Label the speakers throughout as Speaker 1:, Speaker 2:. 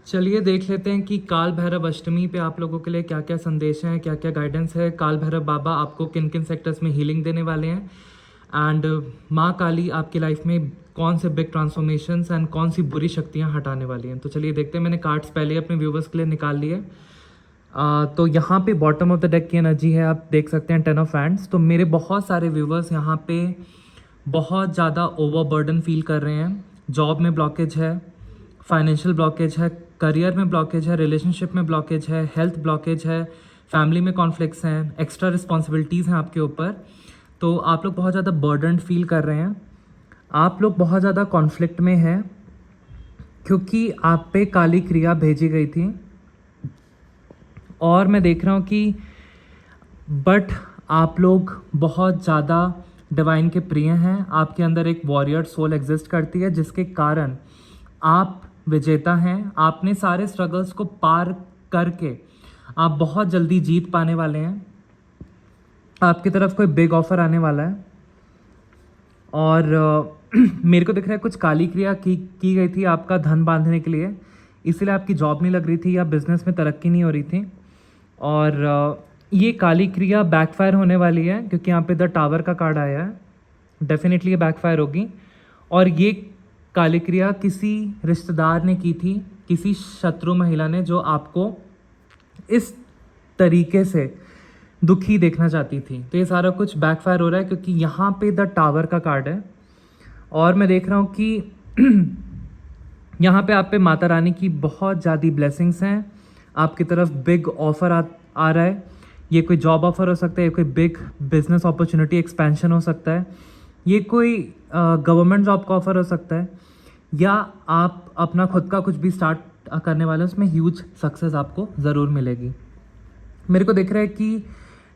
Speaker 1: चलिए देख लेते हैं कि काल भैरव अष्टमी पे आप लोगों के लिए क्या क्या संदेश हैं, क्या क्या गाइडेंस है। काल भैरव बाबा आपको किन किन सेक्टर्स में हीलिंग देने वाले हैं एंड माँ काली आपकी लाइफ में कौन से बिग ट्रांसफॉर्मेशंस एंड कौन सी बुरी शक्तियाँ हटाने वाली हैं। तो चलिए देखते हैं। मैंने कार्ड्स पहले ही अपने व्यूवर्स के लिए निकाल लिए। तो यहाँ पे बॉटम ऑफ द डेक की एनर्जी है, आप देख सकते हैं 10 ऑफ हैंड्स। तो मेरे बहुत सारे व्यूवर्स यहाँ पे बहुत ज़्यादा ओवरबर्डन फील कर रहे हैं। जॉब में ब्लॉकेज है, फाइनेंशियल ब्लॉकेज है, करियर में ब्लॉकेज है, रिलेशनशिप में ब्लॉकेज है, हेल्थ ब्लॉकेज है, फैमिली में कॉन्फ्लिक्ट्स हैं, एक्स्ट्रा रिस्पॉन्सिबिलिटीज़ हैं आपके ऊपर। तो आप लोग बहुत ज़्यादा बर्डन फील कर रहे हैं। आप लोग बहुत ज़्यादा कॉन्फ्लिक्ट में हैं क्योंकि आप पे काली क्रिया भेजी गई थी। और मैं देख रहा हूँ कि बट आप लोग बहुत ज़्यादा डिवाइन के प्रिय हैं। आपके अंदर एक वॉरियर सोल एग्जिस्ट करती है जिसके कारण आप विजेता हैं। आपने सारे स्ट्रगल्स को पार करके आप बहुत जल्दी जीत पाने वाले हैं। आपकी तरफ कोई बिग ऑफर आने वाला है। और मेरे को दिख रहा है कुछ काली क्रिया की गई थी आपका धन बांधने के लिए, इसलिए आपकी जॉब नहीं लग रही थी या बिजनेस में तरक्की नहीं हो रही थी। और ये काली क्रिया बैकफायर होने वाली है क्योंकि यहाँ पे द टावर का कार्ड आया है। डेफिनेटली ये बैकफायर होगी। और ये काली क्रिया किसी रिश्तेदार ने की थी, किसी शत्रु महिला ने, जो आपको इस तरीके से दुखी देखना चाहती थी। तो ये सारा कुछ बैकफायर हो रहा है क्योंकि यहाँ पे द टावर का कार्ड है। और मैं देख रहा हूँ कि यहाँ पे आप पे माता रानी की बहुत ज़्यादा ब्लेसिंग्स हैं। आपकी तरफ बिग ऑफर आ रहा है। ये कोई जॉब ऑफर हो सकता है, ये कोई बिग बिजनेस अपॉर्चुनिटी एक्सपेंशन हो सकता है, ये कोई गवर्नमेंट जॉब का ऑफर हो सकता है, या आप अपना खुद का कुछ भी स्टार्ट करने वाले हैं, उसमें ह्यूज सक्सेस आपको ज़रूर मिलेगी। मेरे को दिख रहा है कि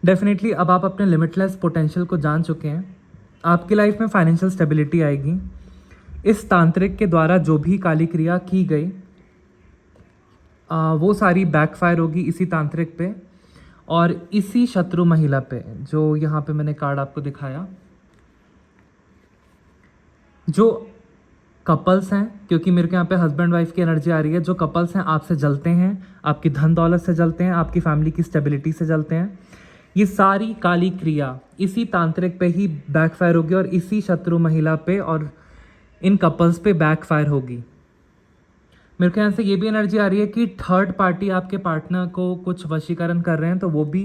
Speaker 1: डेफिनेटली अब आप अपने लिमिटलेस पोटेंशियल को जान चुके हैं। आपकी लाइफ में फाइनेंशियल स्टेबिलिटी आएगी। इस तांत्रिक के द्वारा जो भी काली क्रिया की गई वो सारी बैकफायर होगी इसी तांत्रिक पे और इसी शत्रु महिला पे, जो यहाँ पे मैंने कार्ड आपको दिखाया। जो कपल्स हैं, क्योंकि मेरे को यहाँ पे हस्बैंड वाइफ की एनर्जी आ रही है, जो कपल्स हैं आपसे जलते हैं, आपकी धन दौलत से जलते हैं, आपकी फैमिली की स्टेबिलिटी से जलते हैं, ये सारी काली क्रिया इसी तांत्रिक पे ही बैकफायर होगी और इसी शत्रु महिला पे और इन कपल्स पे बैकफायर होगी। मेरे को यहाँ से ये भी एनर्जी आ रही है कि थर्ड पार्टी आपके पार्टनर को कुछ वशीकरण कर रहे हैं, तो वो भी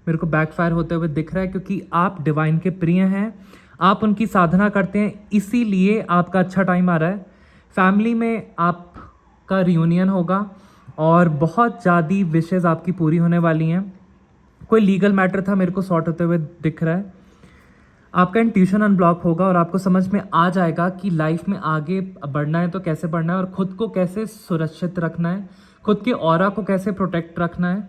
Speaker 1: मेरे को बैकफायर होते हुए दिख रहा है क्योंकि आप डिवाइन के प्रिय हैं, आप उनकी साधना करते हैं, इसीलिए आपका अच्छा टाइम आ रहा है। फैमिली में आपका रियूनियन होगा और बहुत ज़्यादा विशेज़ आपकी पूरी होने वाली हैं। कोई लीगल मैटर था, मेरे को सॉर्ट होते हुए दिख रहा है। आपका इंट्यूशन अनब्लॉक होगा और आपको समझ में आ जाएगा कि लाइफ में आगे बढ़ना है तो कैसे बढ़ना है और ख़ुद को कैसे सुरक्षित रखना है, खुद के ऑरा को कैसे प्रोटेक्ट रखना है।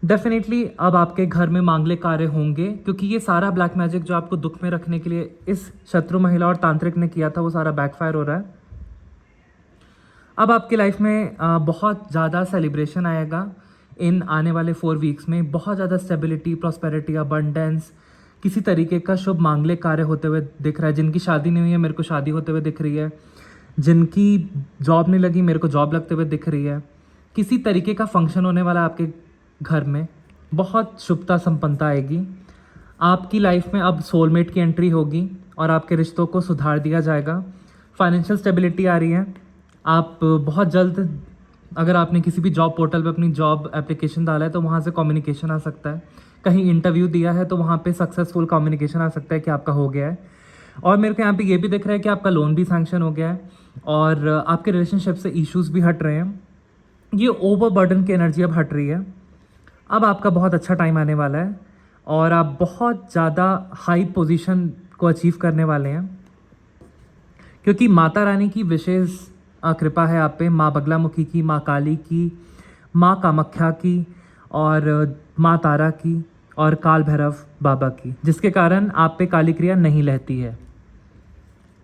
Speaker 1: डेफिनेटली अब आपके घर में मांगलिक कार्य होंगे क्योंकि ये सारा ब्लैक मैजिक जो आपको दुख में रखने के लिए इस शत्रु महिला और तांत्रिक ने किया था, वो सारा बैकफायर हो रहा है। अब आपकी लाइफ में बहुत ज़्यादा सेलिब्रेशन आएगा इन आने वाले 4 वीक्स में। बहुत ज़्यादा स्टेबिलिटी, प्रॉस्पेरिटी, अबंडेंस, किसी तरीके का शुभ मांगलिक कार्य होते हुए दिख रहा है। जिनकी शादी नहीं हुई है, मेरे को शादी होते हुए दिख रही है। जिनकी जॉब नहीं लगी, मेरे को जॉब लगते हुए दिख रही है। किसी तरीके का फंक्शन होने वाला है आपके घर में, बहुत शुभता संपन्नता आएगी। आपकी लाइफ में अब सोलमेट की एंट्री होगी और आपके रिश्तों को सुधार दिया जाएगा। फाइनेंशियल स्टेबिलिटी आ रही है। आप बहुत जल्द, अगर आपने किसी भी जॉब पोर्टल पे अपनी जॉब एप्लीकेशन डाला है तो वहाँ से कम्युनिकेशन आ सकता है। कहीं इंटरव्यू दिया है तो वहाँ पे सक्सेसफुल कम्युनिकेशन आ सकता है कि आपका हो गया है। और मेरे को यहाँ पे ये भी दिख रहा है कि आपका लोन भी सैंक्शन हो गया है और आपके रिलेशनशिप से इश्यूज भी हट रहे हैं। ये ओवरबर्डन की एनर्जी अब हट रही है। अब आपका बहुत अच्छा टाइम आने वाला है और आप बहुत ज़्यादा हाई पोजीशन को अचीव करने वाले हैं क्योंकि माता रानी की विशेष कृपा है आप पे। माँ बगलामुखी की, माँ काली की, माँ कामाख्या की और माँ तारा की और काल भैरव बाबा की, जिसके कारण आप पे काली क्रिया नहीं रहती है।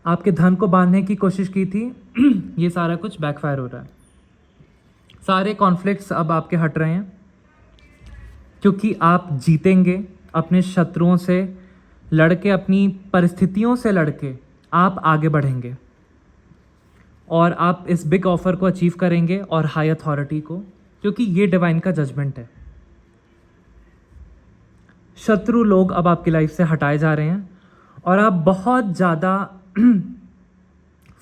Speaker 1: आपके धन को बांधने की कोशिश की थी, ये सारा कुछ बैकफायर हो रहा है। सारे कॉन्फ्लिक्ट्स अब आपके हट रहे हैं क्योंकि आप जीतेंगे। अपने शत्रुओं से लड़के, अपनी परिस्थितियों से लड़के आप आगे बढ़ेंगे। और आप इस बिग ऑफर को अचीव करेंगे और हाई अथॉरिटी को, क्योंकि ये डिवाइन का जजमेंट है। शत्रु लोग अब आपकी लाइफ से हटाए जा रहे हैं और आप बहुत ज़्यादा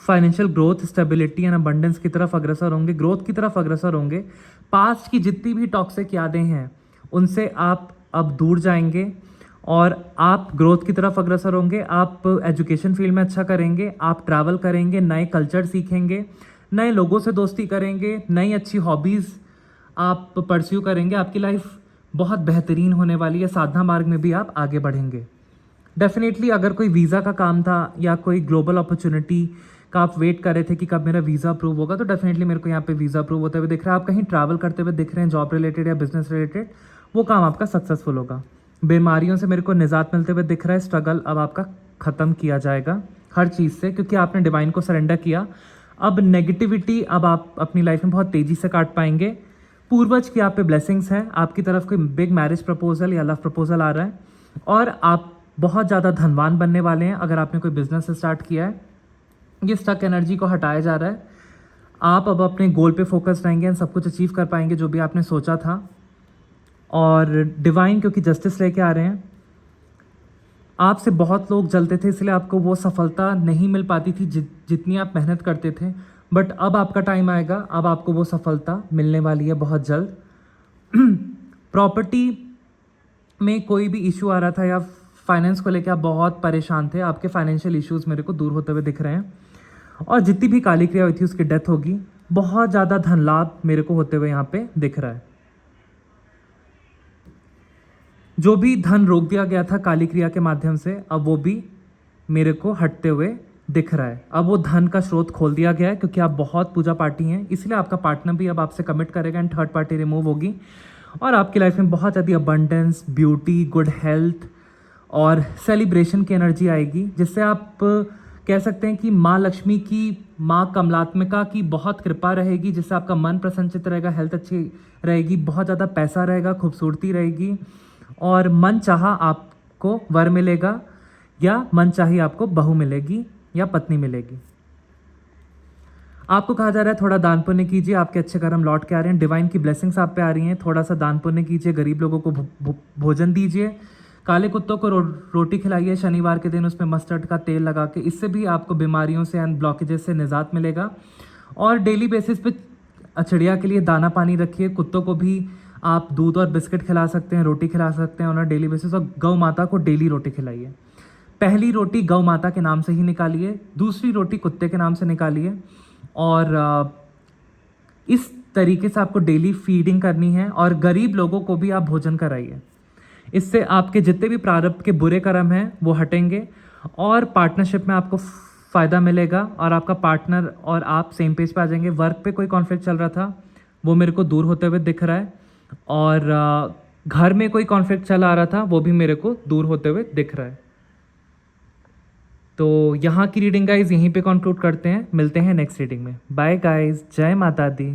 Speaker 1: financial growth, stability and abundance की तरफ अग्रसर होंगे, ग्रोथ की तरफ अग्रसर होंगे। पास्ट की जितनी भी टॉक्सिक यादें हैं उनसे आप अब दूर जाएंगे और आप ग्रोथ की तरफ अग्रसर होंगे। आप एजुकेशन फील्ड में अच्छा करेंगे, आप ट्रैवल करेंगे, नए कल्चर सीखेंगे, नए लोगों से दोस्ती करेंगे, नई अच्छी हॉबीज़ आप परस्यू करेंगे। आपकी लाइफ बहुत बेहतरीन होने वाली है। साधना मार्ग में भी आप आगे बढ़ेंगे। डेफिनेटली अगर कोई वीज़ा का काम था या कोई ग्लोबल अपॉर्चुनिटी का आप वेट कर रहे थे कि कब मेरा वीज़ा अप्रूव होगा, तो डेफिनेटली मेरे को यहाँ पे वीज़ा अप्रूव होते हुए दिख रहा है। आप कहीं ट्रैवल करते हुए दिख रहे हैं, जॉब रिलेटेड या बिजनेस रिलेटेड, वो काम आपका सक्सेसफुल होगा। बीमारियों से मेरे को निजात मिलते हुए दिख रहा है। स्ट्रगल अब आपका ख़त्म किया जाएगा हर चीज़ से, क्योंकि आपने डिवाइन को सरेंडर किया। अब नेगेटिविटी अब आप अपनी लाइफ में बहुत तेज़ी से काट पाएंगे। पूर्वज की आप पे ब्लेसिंग्स हैं, आपकी तरफ कोई बिग मैरिज प्रपोजल या लव प्रपोजल आ रहा है और आप बहुत ज़्यादा धनवान बनने वाले हैं। अगर आपने कोई बिजनेस स्टार्ट किया है, ये स्टक एनर्जी को हटाया जा रहा है। आप अब अपने गोल पे फोकस रहेंगे एंड सब कुछ अचीव कर पाएंगे जो भी आपने सोचा था। और डिवाइन क्योंकि जस्टिस लेके आ रहे हैं, आपसे बहुत लोग जलते थे, इसलिए आपको वो सफलता नहीं मिल पाती थी जितनी आप मेहनत करते थे। बट अब आपका टाइम आएगा, अब आपको वो सफलता मिलने वाली है बहुत जल्द। प्रॉपर्टी में कोई भी इशू आ रहा था या फाइनेंस को लेकर आप बहुत परेशान थे, आपके फाइनेंशियल इश्यूज मेरे को दूर होते हुए दिख रहे हैं। और जितनी भी काली क्रिया हुई थी उसकी डेथ होगी। बहुत ज़्यादा धन लाभ मेरे को होते हुए यहाँ पे दिख रहा है। जो भी धन रोक दिया गया था काली क्रिया के माध्यम से, अब वो भी मेरे को हटते हुए दिख रहा है। अब वो धन का स्रोत खोल दिया गया है, क्योंकि आप बहुत पूजा पार्टी हैं, इसलिए आपका पार्टनर भी अब आपसे कमिट करेगा एंड थर्ड पार्टी रिमूव होगी और आपकी लाइफ में बहुत ज़्यादा अबंडेंस, ब्यूटी, गुड हेल्थ और सेलिब्रेशन की एनर्जी आएगी, जिससे आप कह सकते हैं कि माँ लक्ष्मी की, माँ कमलात्मिका की बहुत कृपा रहेगी, जिससे आपका मन प्रसन्नचित रहेगा, हेल्थ अच्छी रहेगी, बहुत ज़्यादा पैसा रहेगा, खूबसूरती रहेगी और मन चाहा आपको वर मिलेगा या मन चाही आपको बहू मिलेगी या पत्नी मिलेगी। आपको कहा जा रहा है थोड़ा दान पुण्य कीजिए, आपके अच्छे कर्म लौट के आ रहे हैं। डिवाइन की ब्लेसिंग्स आप पे आ रही हैं, थोड़ा सा दान पुण्य कीजिए, गरीब लोगों को भोजन दीजिए, काले कुत्तों को रोटी खिलाइए शनिवार के दिन, उसमें मस्टर्ड का तेल लगा के। इससे भी आपको बीमारियों से एंड ब्लॉकेजेस से निजात मिलेगा। और डेली बेसिस पे चिड़िया के लिए दाना पानी रखिए। कुत्तों को भी आप दूध और बिस्किट खिला सकते हैं, रोटी खिला सकते हैं ऑन डेली बेसिस। और गौ माता को डेली रोटी खिलाइए। पहली रोटी गौ माता के नाम से ही निकालिए, दूसरी रोटी कुत्ते के नाम से निकालिए और इस तरीके से आपको डेली फीडिंग करनी है। और गरीब लोगों को भी आप भोजन कराइए। इससे आपके जितने भी प्रारब्ध के बुरे कर्म हैं वो हटेंगे और पार्टनरशिप में आपको फ़ायदा मिलेगा और आपका पार्टनर और आप सेम पेज पे आ जाएंगे। वर्क पे कोई कॉन्फ्लिक्ट चल रहा था वो मेरे को दूर होते हुए दिख रहा है और घर में कोई कॉन्फ्लिक्ट चला आ रहा था वो भी मेरे को दूर होते हुए दिख रहा है। तो यहाँ की रीडिंग गाइज यहीं पे कंक्लूड करते हैं, मिलते हैं नेक्स्ट रीडिंग में। बाय गाइज, जय माता दी।